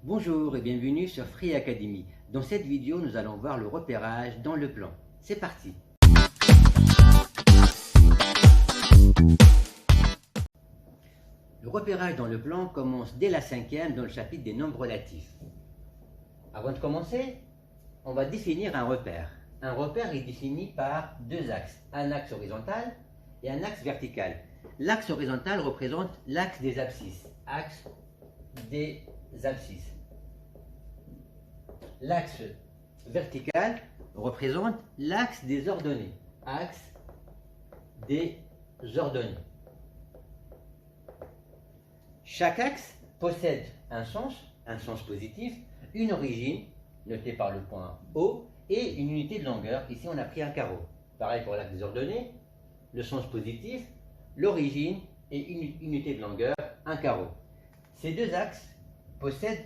Bonjour et bienvenue sur Free Academy. Dans cette vidéo, nous allons voir le repérage dans le plan. C'est parti! Le repérage dans le plan commence dès la 5e dans le chapitre des nombres relatifs. Avant de commencer, on va définir un repère. Un repère est défini par deux axes, un axe horizontal et un axe vertical. L'axe horizontal représente l'axe des abscisses. Axe des abscisses. L'axe vertical représente l'axe des ordonnées. Axe des ordonnées. Chaque axe possède un sens positif, une origine, notée par le point O, et une unité de longueur. Ici, on a pris un carreau. Pareil pour l'axe des ordonnées, le sens positif, l'origine et une unité de longueur, un carreau. Ces deux axes possèdent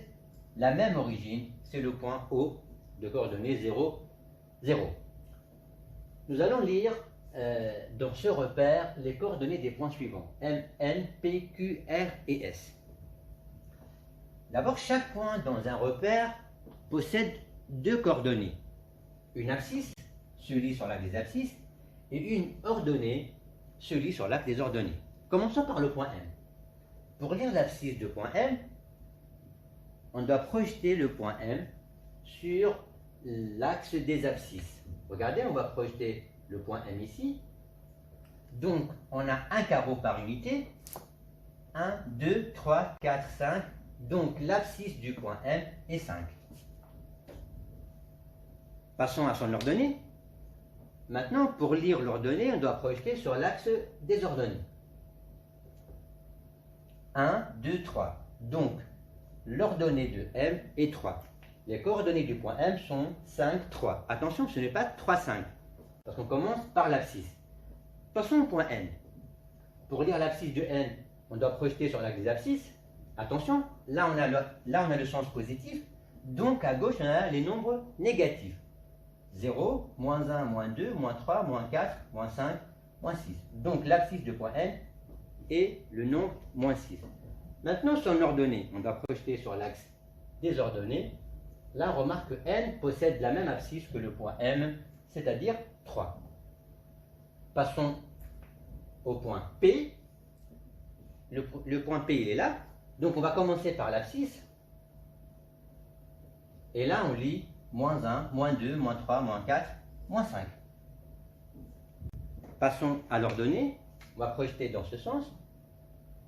la même origine, c'est le point O de coordonnées 0, 0. Nous allons lire dans ce repère les coordonnées des points suivants, M, N, P, Q, R et S. D'abord, chaque point dans un repère possède deux coordonnées. Une abscisse se lit sur l'axe des abscisses et une ordonnée se lit sur l'axe des ordonnées. Commençons par le point M. Pour lire l'abscisse de point M, on doit projeter le point M sur l'axe des abscisses. Regardez, on va projeter le point M ici. Donc, on a un carreau par unité. 1, 2, 3, 4, 5. Donc, l'abscisse du point M est 5. Passons à son ordonnée. Maintenant, pour lire l'ordonnée, on doit projeter sur l'axe des ordonnées. 1, 2, 3. Donc, l'ordonnée de M est 3. Les coordonnées du point M sont 5, 3. Attention, ce n'est pas 3, 5. Parce qu'on commence par l'abscisse. Passons au point N. Pour lire l'abscisse de N, on doit projeter sur l'axe des abscisses. Attention, là on a le sens positif. Donc à gauche, on a les nombres négatifs. 0, moins 1, moins 2, moins 3, moins 4, moins 5, moins 6. Donc l'abscisse de point N est le nombre moins 6. Maintenant, son ordonnée, on doit projeter sur l'axe des ordonnées. Là, on remarque que N possède la même abscisse que le point M, c'est-à-dire 3. Passons au point P. Le point P, il est là. Donc, on va commencer par l'abscisse. Et là, on lit moins 1, moins 2, moins 3, moins 4, moins 5. Passons à l'ordonnée. On va projeter dans ce sens.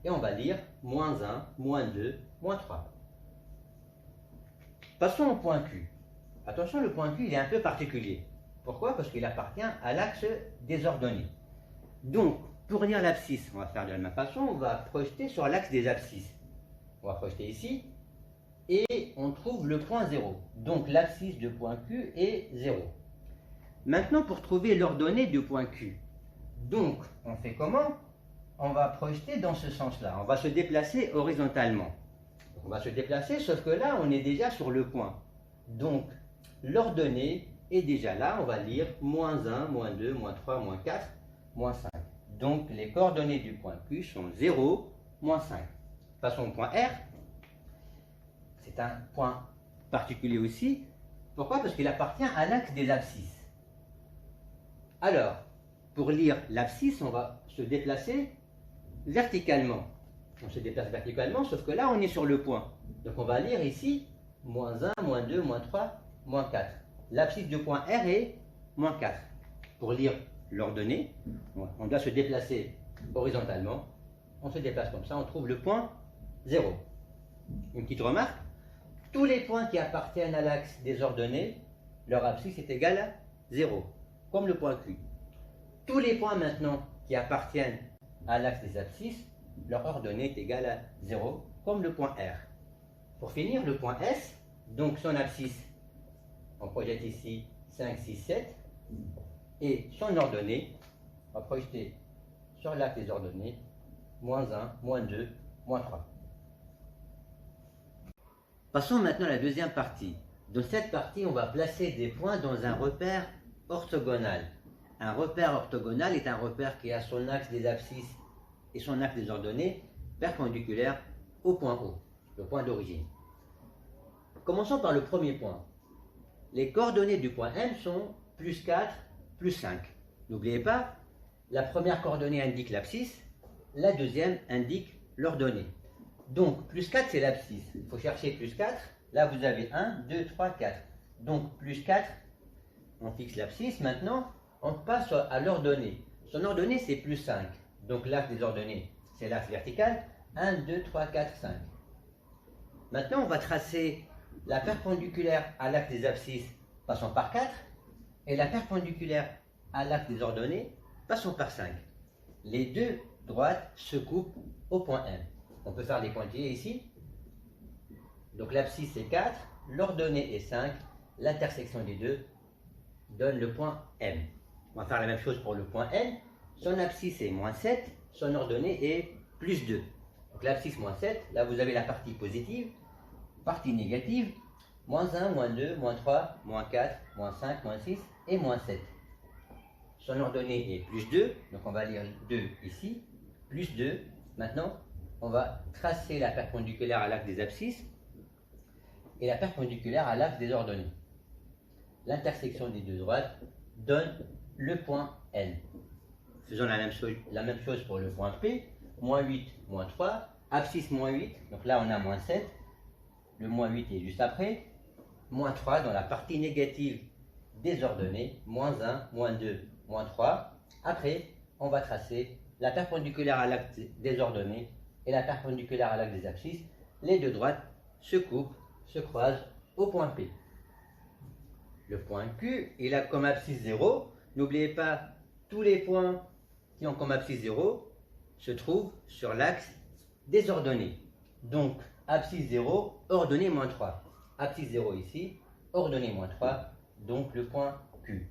Et on va lire moins 1, moins 2, moins 3. Passons au point Q. Attention, le point Q, il est un peu particulier. Pourquoi? Parce qu'il appartient à l'axe des ordonnées. Donc, pour lire l'abscisse, on va faire de la même façon, on va projeter sur l'axe des abscisses. On va projeter ici, et on trouve le point 0. Donc, l'abscisse de point Q est 0. Maintenant, pour trouver l'ordonnée du point Q, donc, on fait comment? On va projeter dans ce sens-là. On va se déplacer horizontalement. On va se déplacer, sauf que là, on est déjà sur le point. Donc, l'ordonnée est déjà là. On va lire moins 1, moins 2, moins 3, moins 4, moins 5. Donc, les coordonnées du point Q sont 0, moins 5. Passons au point R. C'est un point particulier aussi. Pourquoi? Parce qu'il appartient à l'axe des abscisses. Alors, pour lire l'abscisse, on va se déplacer verticalement. On se déplace verticalement, sauf que là, on est sur le point. Donc, on va lire ici, moins 1, moins 2, moins 3, moins 4. L'abscisse du point R est moins 4. Pour lire l'ordonnée, on doit se déplacer horizontalement. On se déplace comme ça, on trouve le point 0. Une petite remarque, tous les points qui appartiennent à l'axe des ordonnées, leur abscisse est égale à 0, comme le point Q. Tous les points maintenant qui appartiennent à l'axe des abscisses, leur ordonnée est égale à 0, comme le point R. Pour finir, le point S, donc son abscisse, on projette ici 5, 6, 7, et son ordonnée, on va projeter sur l'axe des ordonnées, moins 1, moins 2, moins 3. Passons maintenant à la deuxième partie. Dans cette partie, on va placer des points dans un repère orthogonal. Un repère orthogonal est un repère qui a son axe des abscisses et son axe des ordonnées perpendiculaires au point O, le point d'origine. commençons par le premier point. Les coordonnées du point M sont plus 4, plus 5. N'oubliez pas, la première coordonnée indique l'abscisse, la deuxième indique l'ordonnée. Donc, plus 4, c'est l'abscisse. Il faut chercher plus 4. Là, vous avez 1, 2, 3, 4. Donc, plus 4, on fixe l'abscisse. Maintenant, on passe à l'ordonnée. Son ordonnée, c'est plus 5. Donc, l'axe des ordonnées, c'est l'axe vertical. 1, 2, 3, 4, 5. Maintenant, on va tracer la perpendiculaire à l'axe des abscisses, passons par 4, et la perpendiculaire à l'axe des ordonnées, passons par 5. Les deux droites se coupent au point M. On peut faire des pointillés ici. Donc l'abscisse est 4, l'ordonnée est 5, l'intersection des deux donne le point M. On va faire la même chose pour le point N. Son abscisse est moins 7, son ordonnée est plus 2. Donc l'abscisse moins 7, là vous avez la partie positive, partie négative, moins 1, moins 2, moins 3, moins 4, moins 5, moins 6 et moins 7. Son ordonnée est plus 2, donc on va lire 2 ici, plus 2. Maintenant, on va tracer la perpendiculaire à l'axe des abscisses et la perpendiculaire à l'axe des ordonnées. L'intersection des deux droites donne le point N. Faisons la même chose pour le point P, moins 8, moins 3, abscisse moins 8, donc là on a moins 7, le moins 8 est juste après, moins 3 dans la partie négative des ordonnées, moins 1, moins 2, moins 3. Après, on va tracer la perpendiculaire à l'axe des ordonnées et la perpendiculaire à l'axe des abscisses. Les deux droites se coupent, se croisent au point P. Le point Q, il a comme abscisse 0. N'oubliez pas, tous les points qui ont comme abscisse 0 se trouvent sur l'axe des ordonnées. Donc, abscisse 0, ordonnée moins 3. Abscisse 0 ici, ordonnée moins 3, donc le point Q.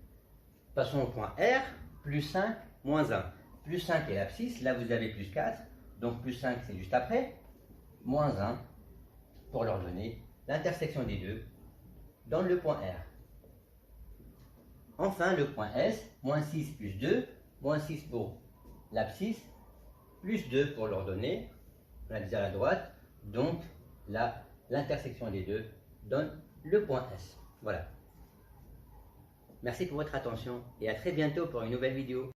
Passons au point R, plus 5, moins 1. Plus 5 est l'abscisse, là vous avez plus 4, donc plus 5 c'est juste après, moins 1 pour l'ordonnée, l'intersection des deux donne le point R. Enfin le point S, moins 6 plus 2, moins 6 pour l'abscisse, plus 2 pour l'ordonnée, on l'a dit à la droite, donc là l'intersection des deux donne le point S. Voilà. Merci pour votre attention et à très bientôt pour une nouvelle vidéo.